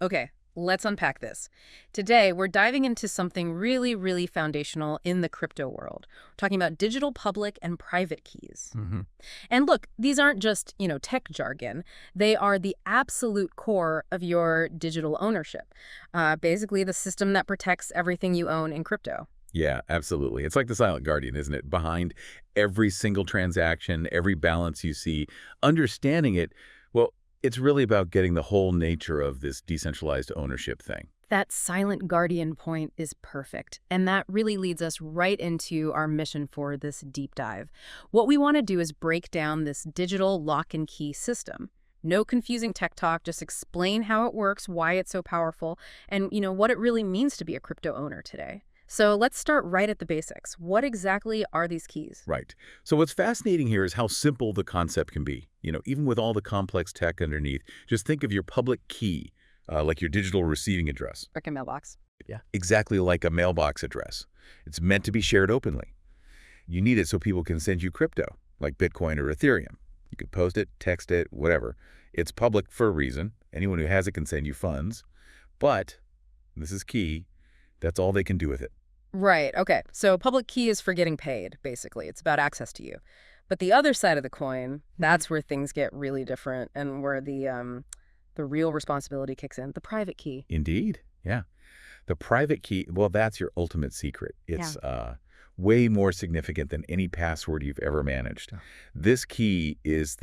Okay, let's unpack this. Today, we're diving into something really, really foundational in the crypto world. We're talking about digital public and private keys. Hmm. And look, these aren't just, tech jargon. They are the absolute core of your digital ownership. Basically, the system that protects everything you own in crypto. Yeah, absolutely. It's like the silent guardian, isn't it? Behind every single transaction, every balance you see, understanding it, well, it's really about getting the whole nature of this decentralized ownership thing. That silent guardian point is perfect. And that really leads us right into our mission for this deep dive. What we want to do is break down this digital lock and key system. No confusing tech talk, just explain how it works, why it's so powerful, and what it really means to be a crypto owner today. So let's start right at the basics. What exactly are these keys? Right. So what's fascinating here is how simple the concept can be. Even with all the complex tech underneath, just think of your public key, like your digital receiving address. Brick and mailbox. Yeah. Exactly like a mailbox address. It's meant to be shared openly. You need it so people can send you crypto, like Bitcoin or Ethereum. You could post it, text it, whatever. It's public for a reason. Anyone who has it can send you funds. But, and this is key, that's all they can do with it. Right. Okay. So public key is for getting paid, basically. It's about access to you. But the other side of the coin, that's where things get really different and where the real responsibility kicks in, the private key. Indeed. Yeah. The private key, well, that's your ultimate secret. It's way more significant than any password you've ever managed. Yeah. This key is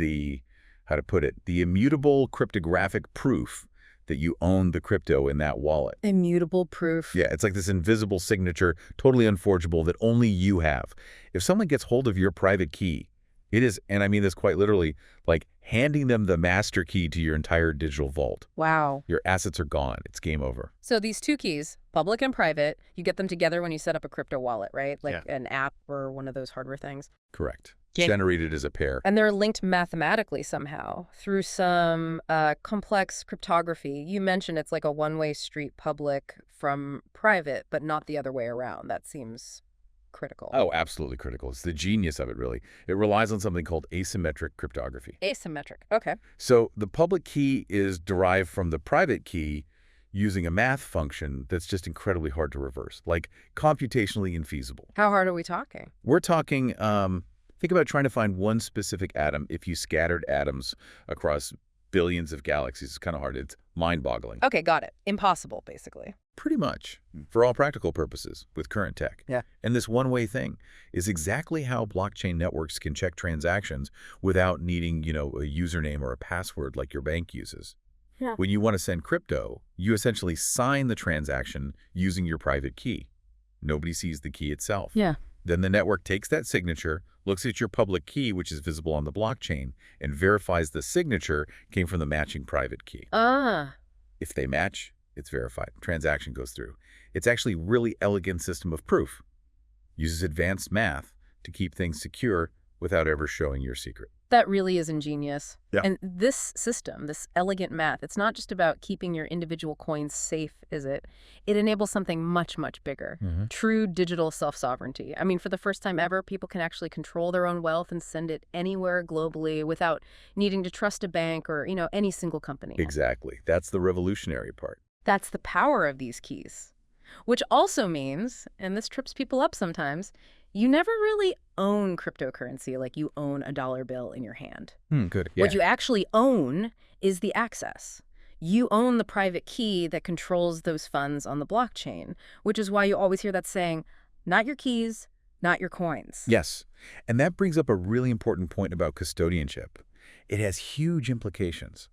how to put it, the immutable cryptographic proof that you own the crypto in that wallet. Immutable proof. Yeah, it's like this invisible signature, totally unforgeable, that only you have. If someone gets hold of your private key, it is, and I mean this quite literally, like handing them the master key to your entire digital vault. Wow. Your assets are gone. It's game over. So these two keys, public and private, you get them together when you set up a crypto wallet, right? Like an app or one of those hardware things. Correct. Generated as a pair. And they're linked mathematically somehow through some complex cryptography. You mentioned it's like a one-way street, public from private, but not the other way around. That seems critical. Oh, absolutely critical. It's the genius of it, really. It relies on something called asymmetric cryptography. Asymmetric. Okay. So the public key is derived from the private key using a math function that's just incredibly hard to reverse, like computationally infeasible. How hard are we talking? We're talking, think about trying to find one specific atom if you scattered atoms across billions of galaxies. It's kind of hard. It's mind-boggling. Okay, got it. Impossible, basically. Pretty much, for all practical purposes, with current tech. Yeah. And this one-way thing is exactly how blockchain networks can check transactions without needing, a username or a password like your bank uses. Yeah. When you want to send crypto, you essentially sign the transaction using your private key. Nobody sees the key itself. Yeah. Then the network takes that signature, looks at your public key, which is visible on the blockchain, and verifies the signature came from the matching private key. If they match, it's verified. Transaction goes through. It's actually a really elegant system of proof. Uses advanced math to keep things secure without ever showing your secret. That really is ingenious. Yeah. And this system, this elegant math, it's not just about keeping your individual coins safe, is it? It enables something much, much bigger. True digital self-sovereignty. I mean, for the first time ever, people can actually control their own wealth and send it anywhere globally without needing to trust a bank or, any single company. Exactly. That's the revolutionary part. That's the power of these keys. Which also means, and this trips people up sometimes, you never really own cryptocurrency like you own a dollar bill in your hand. Good. Yeah. What you actually own is the access. You own the private key that controls those funds on the blockchain, which is why you always hear that saying, not your keys, not your coins. Yes. And that brings up a really important point about custodianship. It has huge implications.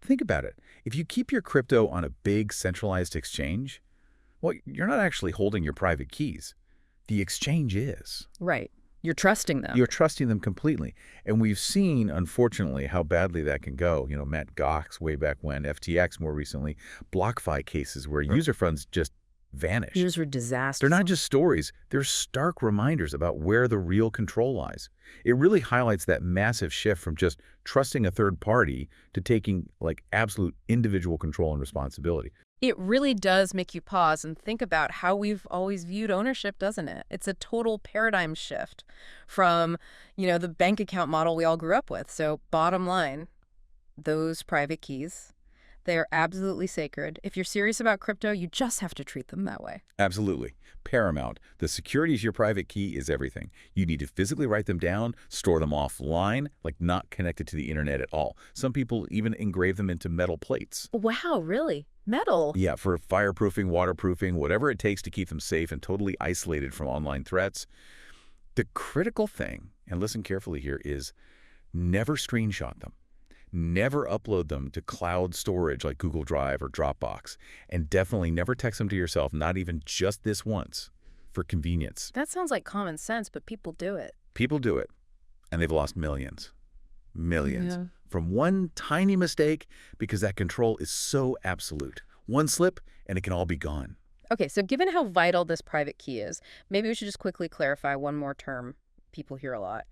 Think about it. If you keep your crypto on a big centralized exchange, well, you're not actually holding your private keys. The exchange is. Right. You're trusting them. You're trusting them completely. And we've seen, unfortunately, how badly that can go. Matt Gox way back when, FTX more recently, BlockFi cases where user funds just vanish. These were disasters. They're not just stories. They're stark reminders about where the real control lies. It really highlights that massive shift from just trusting a third party to taking absolute individual control and responsibility. It really does make you pause and think about how we've always viewed ownership, doesn't it? It's a total paradigm shift from, the bank account model we all grew up with. So bottom line, those private keys, They are absolutely sacred. If you're serious about crypto, you just have to treat them that way. Absolutely. Paramount. The security of your private key is everything. You need to physically write them down, store them offline, like not connected to the internet at all. Some people even engrave them into metal plates. Wow, really? Metal? Yeah, for fireproofing, waterproofing, whatever it takes to keep them safe and totally isolated from online threats. The critical thing, and listen carefully here, is never screenshot them. Never upload them to cloud storage like Google Drive or Dropbox. And definitely never text them to yourself, not even just this once, for convenience. That sounds like common sense, but people do it. People do it, and they've lost millions. Millions. Yeah. From one tiny mistake, because that control is so absolute. One slip, and it can all be gone. Okay, so given how vital this private key is, maybe we should just quickly clarify one more term people hear a lot.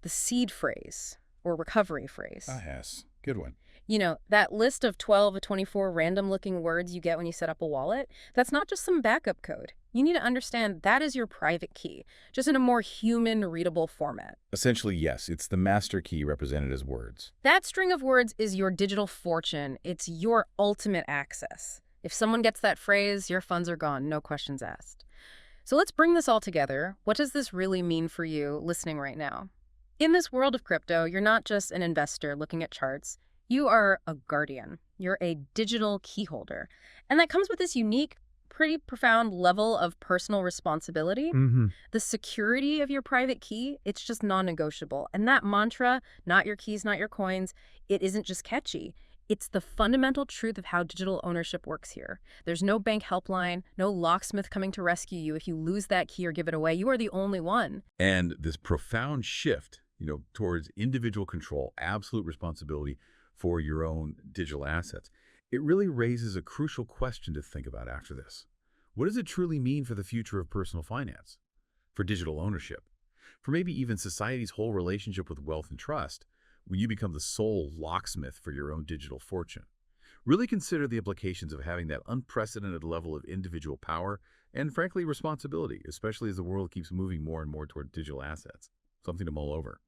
The seed phrase, or recovery phrase. Ah, yes. Good one. You know, that list of 12 or 24 random-looking words you get when you set up a wallet, that's not just some backup code. You need to understand that is your private key, just in a more human-readable format. Essentially, yes. It's the master key represented as words. That string of words is your digital fortune. It's your ultimate access. If someone gets that phrase, your funds are gone, no questions asked. So let's bring this all together. What does this really mean for you listening right now? In this world of crypto, you're not just an investor looking at charts. You are a guardian. You're a digital key holder. And that comes with this unique, pretty profound level of personal responsibility. The security of your private key, it's just non-negotiable. And that mantra, not your keys, not your coins, it isn't just catchy. It's the fundamental truth of how digital ownership works here. There's no bank helpline, no locksmith coming to rescue you if you lose that key or give it away. You are the only one. And this profound shift, towards individual control, absolute responsibility for your own digital assets, it really raises a crucial question to think about after this. What does it truly mean for the future of personal finance, for digital ownership, for maybe even society's whole relationship with wealth and trust, when you become the sole locksmith for your own digital fortune? Really consider the implications of having that unprecedented level of individual power and, frankly, responsibility, especially as the world keeps moving more and more toward digital assets. Something to mull over.